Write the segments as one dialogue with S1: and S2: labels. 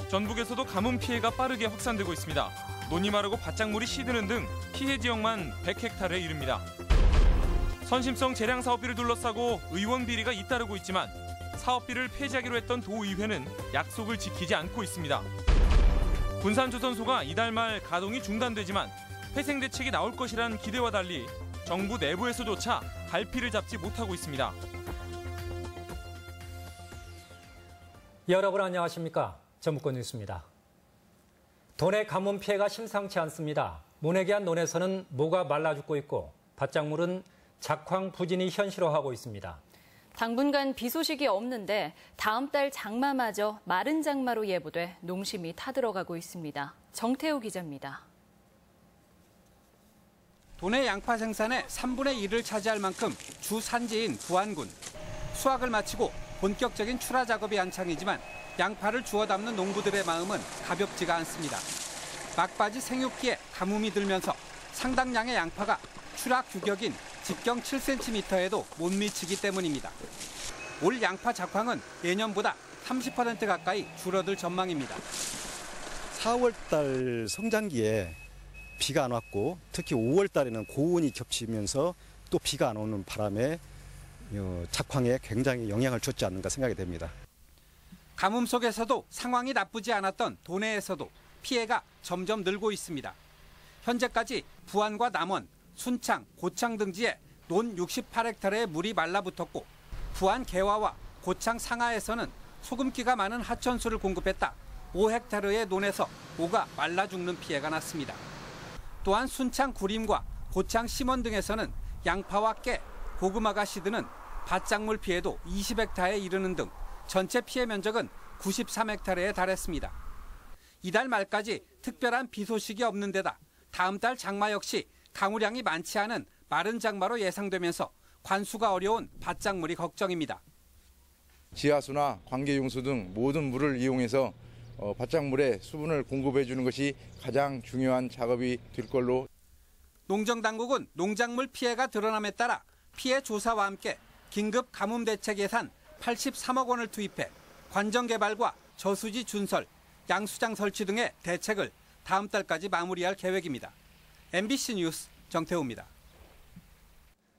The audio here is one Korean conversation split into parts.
S1: 전북에서도 가뭄 피해가 빠르게 확산되고 있습니다. 논이 마르고 밭작물이 시드는 등 피해 지역만 100헥타르에 이릅니다. 선심성 재량 사업비를 둘러싸고 의원 비리가 잇따르고 있지만 사업비를 폐지하기로 했던 도의회는 약속을 지키지 않고 있습니다. 군산조선소가 이달 말 가동이 중단되지만 회생 대책이 나올 것이라는 기대와 달리 정부 내부에서조차 갈피를 잡지 못하고 있습니다.
S2: 여러분 안녕하십니까? 전북권 뉴스입니다. 돈의 가뭄 피해가 심상치 않습니다. 모내기한 논에서는 모가 말라 죽고 있고 밭작물은 작황 부진이 현실화하고 있습니다.
S3: 당분간 비 소식이 없는데 다음 달 장마마저 마른 장마로 예보돼 농심이 타들어가고 있습니다. 정태우 기자입니다.
S4: 도내 양파 생산의 3분의 1을 차지할 만큼 주 산지인 부안군. 수확을 마치고 본격적인 출하 작업이 한창이지만 양파를 주워 담는 농부들의 마음은 가볍지가 않습니다. 막바지 생육기에 가뭄이 들면서 상당량의 양파가 출하 규격인 직경 7cm에도 못 미치기 때문입니다. 올 양파 작황은 예년보다 30% 가까이 줄어들 전망입니다.
S5: 4월 달 성장기에 비가 안 왔고 특히 5월 달에는 고온이 겹치면서 또 비가 안 오는 바람에 작황에 굉장히 영향을 줬지 않는가 생각이 됩니다.
S4: 가뭄 속에서도 상황이 나쁘지 않았던 도내에서도 피해가 점점 늘고 있습니다. 현재까지 부안과 남원, 순창, 고창 등지에 논 68헥타르의 물이 말라붙었고 부안 개화와 고창 상하에서는 소금기가 많은 하천수를 공급했다 5헥타르의 논에서 모가 말라 죽는 피해가 났습니다. 또한 순창 구림과 고창 심원 등에서는 양파와 깨, 고구마가 시드는 밭작물 피해도 20헥타르에 이르는 등 전체 피해 면적은 93헥타르에 달했습니다. 이달 말까지 특별한 비 소식이 없는 데다 다음 달 장마 역시 강우량이 많지 않은 마른 장마로 예상되면서 관수가 어려운 밭작물이 걱정입니다.
S6: 지하수나 관계용수 등 모든 물을 이용해서 밭작물에 수분을 공급해 주는 것이 가장 중요한 작업이 될 걸로.
S4: 농정당국은 농작물 피해가 드러남에 따라 피해 조사와 함께 긴급 가뭄 대책 예산 83억 원을 투입해 관정 개발과 저수지 준설, 양수장 설치 등의 대책을 다음 달까지 마무리할 계획입니다. MBC 뉴스 정태우입니다.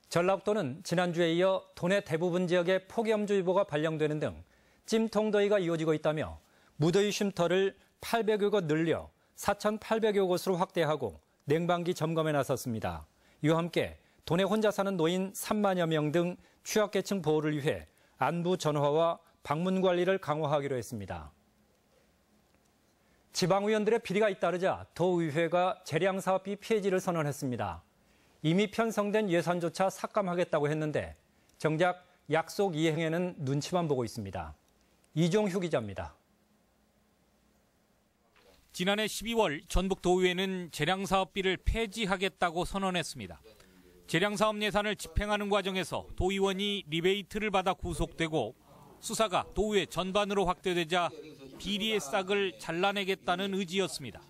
S2: 전라북도는 지난주에 이어 도내 대부분 지역에 폭염주의보가 발령되는 등 찜통더위가 이어지고 있다며 무더위 쉼터를 800여 곳 늘려 4,800여 곳으로 확대하고 냉방기 점검에 나섰습니다. 이와 함께 도내 혼자 사는 노인 3만여 명 등 취약계층 보호를 위해 안부 전화와 방문 관리를 강화하기로 했습니다. 지방의원들의 비리가 잇따르자 도의회가 재량사업비 폐지를 선언했습니다. 이미 편성된 예산조차 삭감하겠다고 했는데 정작 약속 이행에는 눈치만 보고 있습니다. 이종휴 기자입니다.
S7: 지난해 12월 전북도의회는 재량사업비를 폐지하겠다고 선언했습니다. 재량사업 예산을 집행하는 과정에서 도의원이 리베이트를 받아 구속되고 수사가 도의회 전반으로 확대되자 비리의 싹을 잘라내겠다는 의지였습니다.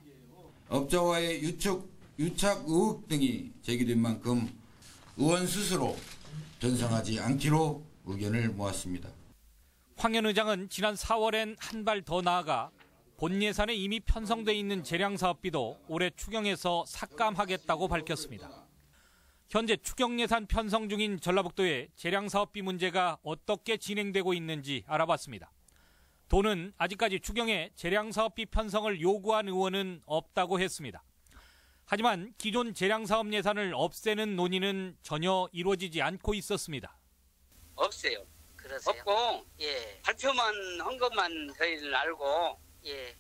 S8: 업자와의 유착 의혹 등이 제기된 만큼 의원 스스로 전성하지 않기로 의견을 모았습니다.
S7: 황현 의장은 지난 4월엔 한 발 더 나아가 본 예산에 이미 편성돼 있는 재량사업비도 올해 추경에서 삭감하겠다고 밝혔습니다. 현재 추경 예산 편성 중인 전라북도의 재량사업비 문제가 어떻게 진행되고 있는지 알아봤습니다. 도는 아직까지 추경에 재량사업비 편성을 요구한 의원은 없다고 했습니다. 하지만 기존 재량사업 예산을 없애는 논의는 전혀 이루어지지 않고 있었습니다.
S9: 없어요.
S10: 그러세요?
S9: 없고
S10: 예.
S9: 발표만 한 것만 저희는 알고
S10: 예.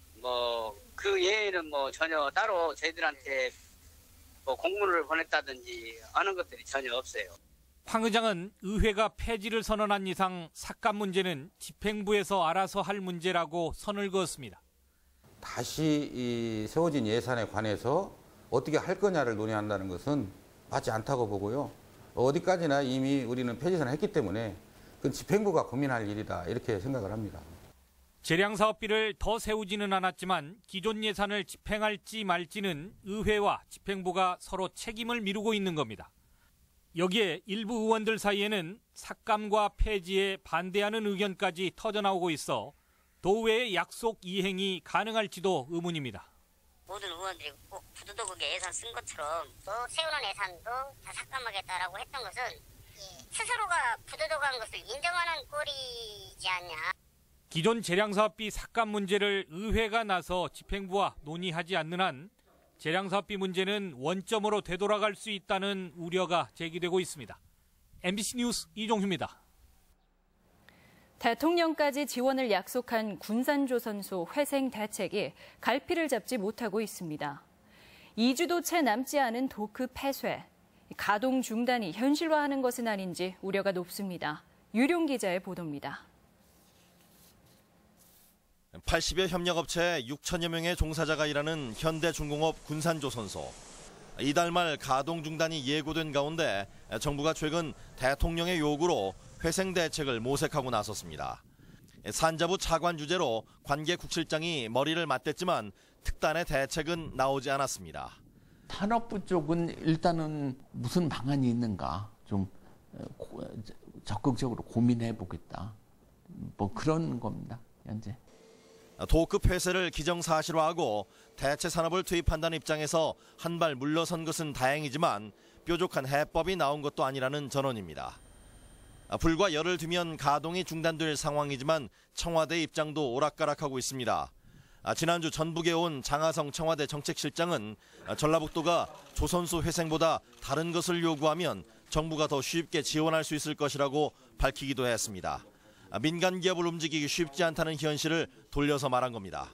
S9: 그 외에는 전혀 따로 저희들한테 공문을 보냈다든지 하는 것들이 전혀 없어요.
S7: 황 의장은 의회가 폐지를 선언한 이상 삭감 문제는 집행부에서 알아서 할 문제라고 선을 그었습니다.
S11: 다시 세워진 예산에 관해서 어떻게 할 거냐를 논의한다는 것은 맞지 않다고 보고요. 어디까지나 이미 우리는 폐지선을 했기 때문에 그건 집행부가 고민할 일이다 이렇게 생각을 합니다.
S7: 재량사업비를 더 세우지는 않았지만 기존 예산을 집행할지 말지는 의회와 집행부가 서로 책임을 미루고 있는 겁니다. 여기에 일부 의원들 사이에는 삭감과 폐지에 반대하는 의견까지 터져나오고 있어 도의회의 약속 이행이 가능할지도 의문입니다.
S10: 모든 의원들이 꼭 부도덕하게 예산 쓴 것처럼 또 세우는 예산도 다 삭감하겠다라고 했던 것은 스스로가 부도덕한 것을 인정하는 꼴이지 않냐.
S7: 기존 재량사업비 삭감 문제를 의회가 나서 집행부와 논의하지 않는 한 재량사업비 문제는 원점으로 되돌아갈 수 있다는 우려가 제기되고 있습니다. MBC 뉴스 이종휴입니다.
S3: 대통령까지 지원을 약속한 군산조선소 회생 대책이 갈피를 잡지 못하고 있습니다. 2주도 채 남지 않은 도크 폐쇄, 가동 중단이 현실화하는 것은 아닌지 우려가 높습니다. 유룡 기자의 보도입니다.
S12: 80여 협력업체 6천여 명의 종사자가 일하는 현대중공업 군산조선소. 이달 말 가동 중단이 예고된 가운데 정부가 최근 대통령의 요구로 회생 대책을 모색하고 나섰습니다. 산자부 차관 주재로 관계국실장이 머리를 맞댔지만 특단의 대책은 나오지 않았습니다.
S13: 산업부 쪽은 일단은 무슨 방안이 있는가 좀 적극적으로 고민해 보겠다. 뭐 그런 겁니다, 현재.
S12: 도급 폐쇄를 기정사실화하고 대체 산업을 투입한다는 입장에서 한 발 물러선 것은 다행이지만 뾰족한 해법이 나온 것도 아니라는 전언입니다. 불과 열흘 뒤면 가동이 중단될 상황이지만 청와대 입장도 오락가락하고 있습니다. 지난주 전북에 온 장하성 청와대 정책실장은 전라북도가 조선소 회생보다 다른 것을 요구하면 정부가 더 쉽게 지원할 수 있을 것이라고 밝히기도 했습니다. 민간 기업을 움직이기 쉽지 않다는 현실을 돌려서 말한 겁니다.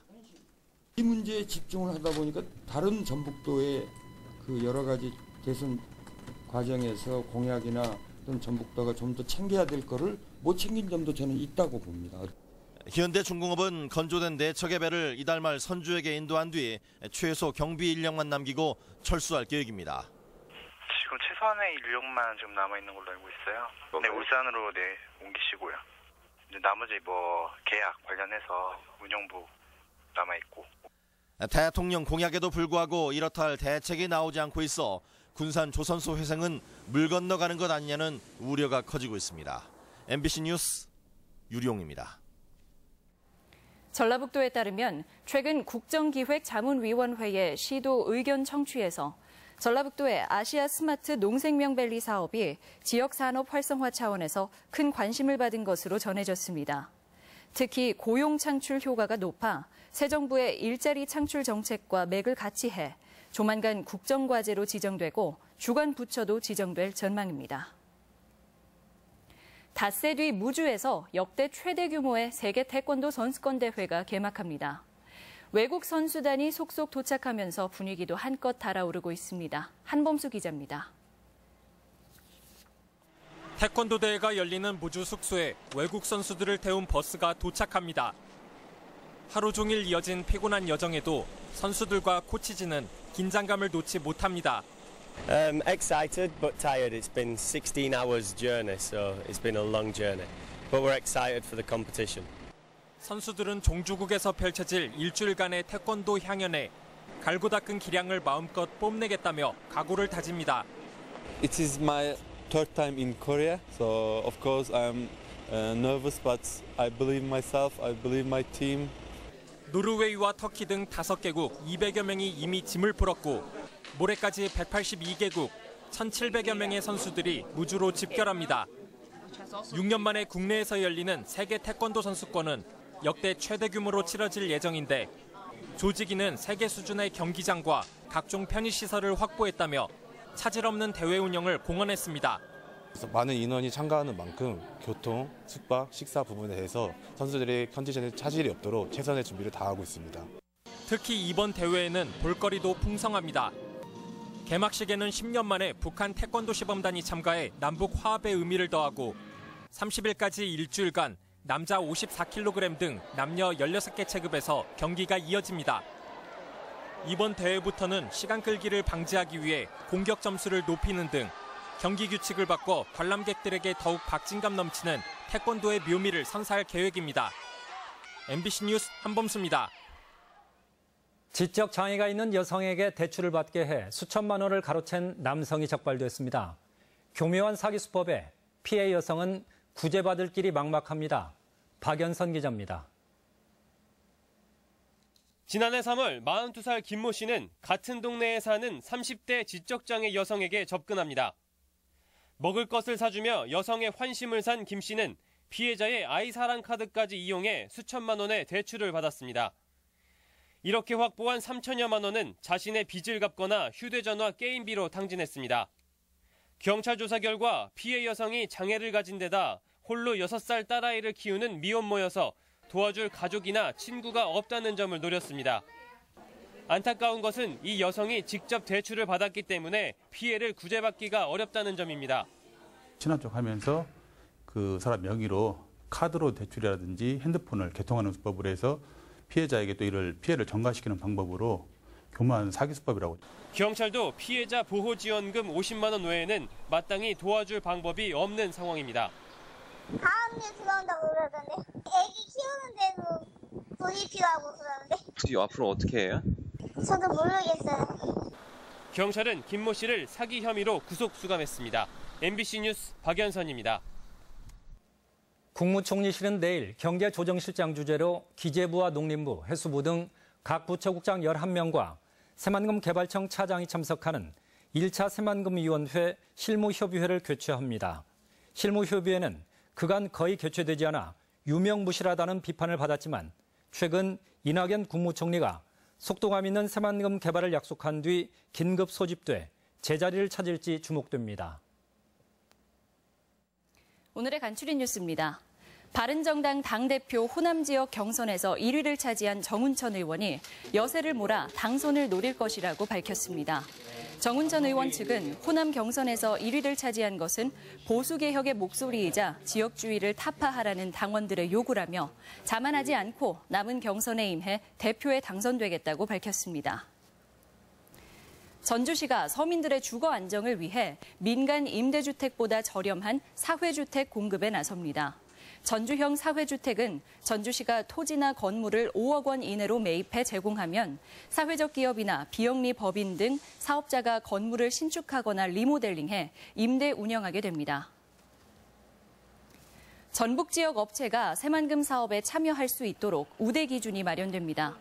S14: 이 문제에 집중을 하다 보니까 다른 전북도의 그 여러 가지 대선 과정에서 공약이나 또는 전북도가 좀 더 챙겨야 될 거를 못 챙긴 점도 저는 있다고 봅니다.
S12: 현대중공업은 건조된 4척의 배를 이달 말 선주에게 인도한 뒤 최소 경비 인력만 남기고 철수할 계획입니다.
S15: 지금 최소한의 인력만 지금 남아 있는 걸로 알고 있어요. 네, 울산으로 옮기시고요. 이제 나머지 계약 관련해서 운영부 남아 있고.
S12: 대통령 공약에도 불구하고 이렇다 할 대책이 나오지 않고 있어 군산 조선소 회생은 물 건너가는 것 아니냐는 우려가 커지고 있습니다. MBC 뉴스 유룡입니다.
S3: 전라북도에 따르면 최근 국정기획자문위원회의 시도 의견 청취에서 전라북도의 아시아 스마트 농생명밸리 사업이 지역산업 활성화 차원에서 큰 관심을 받은 것으로 전해졌습니다. 특히 고용 창출 효과가 높아 새 정부의 일자리 창출 정책과 맥을 같이 해 조만간 국정과제로 지정되고 주관 부처도 지정될 전망입니다. 닷새 뒤 무주에서 역대 최대 규모의 세계 태권도 선수권 대회가 개막합니다. 외국 선수단이 속속 도착하면서 분위기도 한껏 달아오르고 있습니다. 한범수 기자입니다.
S1: 태권도 대회가 열리는 무주 숙소에 외국 선수들을 태운 버스가 도착합니다. 하루 종일 이어진 피곤한 여정에도 선수들과 코치진은 긴장감을 놓지 못합니다.
S16: Excited but tired. It's been 16 hours journey, so it's been a long journey. But we're excited for the competition.
S1: 선수들은 종주국에서 펼쳐질 일주일간의 태권도 향연에 갈고 닦은 기량을 마음껏 뽐내겠다며 각오를 다집니다.
S17: It is my third time in Korea, so of course I'm nervous, but I believe myself, I believe my team.
S1: 노르웨이와 터키 등 5개국 200여 명이 이미 짐을 풀었고 모레까지 182개국 1,700여 명의 선수들이 무주로 집결합니다. 6년 만에 국내에서 열리는 세계 태권도 선수권은 역대 최대 규모로 치러질 예정인데 조직위는 세계 수준의 경기장과 각종 편의시설을 확보했다며 차질 없는 대회 운영을 공언했습니다.
S17: 많은 인원이 참가하는 만큼 교통, 숙박, 식사 부분에 대해서 선수들의 컨디션에 차질이 없도록 최선의 준비를 다하고 있습니다.
S1: 특히 이번 대회에는 볼거리도 풍성합니다. 개막식에는 10년 만에 북한 태권도 시범단이 참가해 남북 화합의 의미를 더하고 30일까지 일주일간 남자 54kg 등 남녀 16개 체급에서 경기가 이어집니다. 이번 대회부터는 시간 끌기를 방지하기 위해 공격 점수를 높이는 등 경기 규칙을 바꿔 관람객들에게 더욱 박진감 넘치는 태권도의 묘미를 선사할 계획입니다. MBC 뉴스 한범수입니다.
S2: 지적 장애가 있는 여성에게 대출을 받게 해 수천만 원을 가로챈 남성이 적발됐습니다. 교묘한 사기 수법에 피해 여성은 구제받을 길이 막막합니다. 박연선 기자입니다.
S18: 지난해 3월 42살 김모 씨는 같은 동네에 사는 30대 지적장애 여성에게 접근합니다. 먹을 것을 사주며 여성의 환심을 산 김 씨는 피해자의 아이사랑 카드까지 이용해 수천만 원의 대출을 받았습니다. 이렇게 확보한 3천여만 원은 자신의 빚을 갚거나 휴대전화 게임비로 탕진했습니다. 경찰 조사 결과 피해 여성이 장애를 가진 데다 홀로 6살 딸아이를 키우는 미혼모여서 도와줄 가족이나 친구가 없다는 점을 노렸습니다. 안타까운 것은 이 여성이 직접 대출을 받았기 때문에 피해를 구제받기가 어렵다는 점입니다.
S19: 친한 척 하면서 그 사람 명의로 카드로 대출이라든지 핸드폰을 개통하는 수법으로 해서 피해자에게 또 이를 피해를 전가시키는 방법으로 교묘한 사기 수법이라고.
S18: 경찰도 피해자 보호지원금 50만 원 외에는 마땅히 도와줄 방법이 없는 상황입니다.
S20: 다음 일 들어온다고 그러던데 애기 키우는데도 돈이 필요하고 그러는데
S21: 앞으로 어떻게 해요?
S20: 저도 모르겠어요.
S18: 경찰은 김모 씨를 사기 혐의로 구속 수감했습니다. MBC 뉴스 박연선입니다.
S2: 국무총리실은 내일 경제조정실장 주재로 기재부와 농림부, 해수부 등 각 부처국장 11명과 새만금 개발청 차장이 참석하는 1차 새만금위원회 실무협의회를 개최합니다. 실무협의회는 그간 거의 개최되지 않아 유명무실하다는 비판을 받았지만 최근 이낙연 국무총리가 속도감 있는 새만금 개발을 약속한 뒤 긴급 소집돼 제자리를 찾을지 주목됩니다.
S3: 오늘의 간추린 뉴스입니다. 바른정당 당대표 호남 지역 경선에서 1위를 차지한 정운천 의원이 여세를 몰아 당선을 노릴 것이라고 밝혔습니다. 정운천 의원 측은 호남 경선에서 1위를 차지한 것은 보수개혁의 목소리이자 지역주의를 타파하라는 당원들의 요구라며 자만하지 않고 남은 경선에 임해 대표에 당선되겠다고 밝혔습니다. 전주시가 서민들의 주거 안정을 위해 민간 임대주택보다 저렴한 사회주택 공급에 나섭니다. 전주형 사회주택은 전주시가 토지나 건물을 5억 원 이내로 매입해 제공하면 사회적 기업이나 비영리 법인 등 사업자가 건물을 신축하거나 리모델링해 임대 운영하게 됩니다. 전북 지역 업체가 새만금 사업에 참여할 수 있도록 우대 기준이 마련됩니다.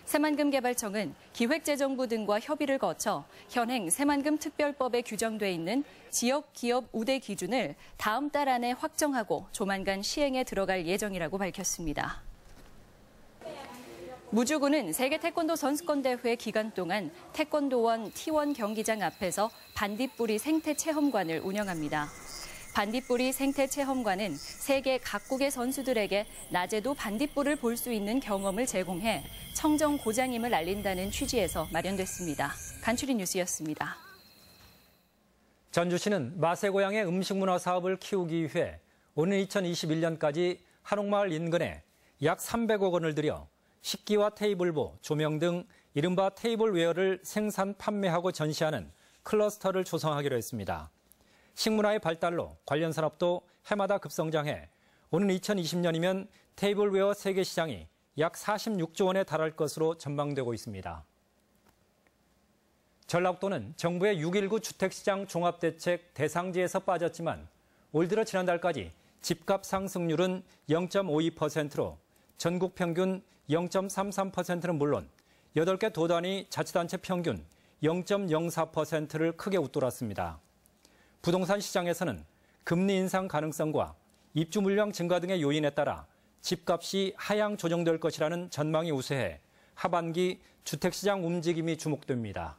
S3: 새만금 개발청은 기획재정부 등과 협의를 거쳐 현행 새만금 특별법에 규정돼 있는 지역 기업 우대 기준을 다음 달 안에 확정하고 조만간 시행에 들어갈 예정이라고 밝혔습니다. 무주군은 세계 태권도 선수권대회 기간 동안 태권도원 T1 경기장 앞에서 반딧불이 생태체험관을 운영합니다. 반딧불이 생태체험관은 세계 각국의 선수들에게 낮에도 반딧불을 볼 수 있는 경험을 제공해 청정 고장임을 알린다는 취지에서 마련됐습니다. 간추린 뉴스였습니다.
S2: 전주시는 마세고양의 음식문화 사업을 키우기 위해 오는 2021년까지 한옥마을 인근에 약 300억 원을 들여 식기와 테이블보, 조명 등 이른바 테이블웨어를 생산, 판매하고 전시하는 클러스터를 조성하기로 했습니다. 식문화의 발달로 관련 산업도 해마다 급성장해 오는 2020년이면 테이블웨어 세계 시장이 약 46조 원에 달할 것으로 전망되고 있습니다. 전라북도는 정부의 6.19 주택시장 종합대책 대상지에서 빠졌지만 올 들어 지난달까지 집값 상승률은 0.52%로 전국 평균 0.33%는 물론 8개 도단위 자치단체 평균 0.04%를 크게 웃돌았습니다. 부동산 시장에서는 금리 인상 가능성과 입주 물량 증가 등의 요인에 따라 집값이 하향 조정될 것이라는 전망이 우세해 하반기 주택시장 움직임이 주목됩니다.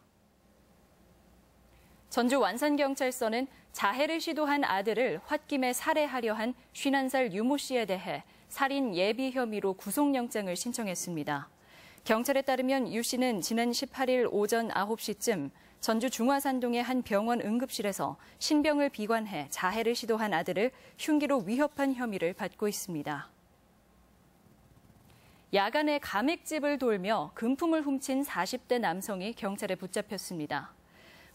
S3: 전주 완산경찰서는 자해를 시도한 아들을 홧김에 살해하려 한 51살 유모 씨에 대해 살인 예비 혐의로 구속영장을 신청했습니다. 경찰에 따르면 유 씨는 지난 18일 오전 9시쯤 전주 중화산동의 한 병원 응급실에서 신병을 비관해 자해를 시도한 아들을 흉기로 위협한 혐의를 받고 있습니다. 야간에 가맥집을 돌며 금품을 훔친 40대 남성이 경찰에 붙잡혔습니다.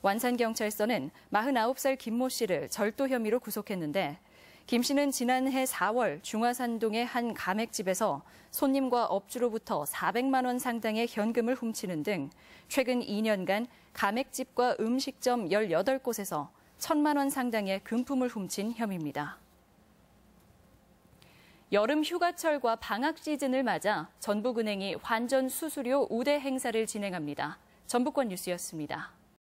S3: 완산경찰서는 49살 김모 씨를 절도 혐의로 구속했는데 김 씨는 지난해 4월 중화산동의 한 가맥집에서 손님과 업주로부터 400만 원 상당의 현금을 훔치는 등 최근 2년간 가맥집과 음식점 18곳에서 1,000만 원 상당의 금품을 훔친 혐의입니다. 여름 휴가철과 방학 시즌을 맞아 전북은행이 환전 수수료 우대 행사를 진행합니다. 전북권 뉴스였습니다.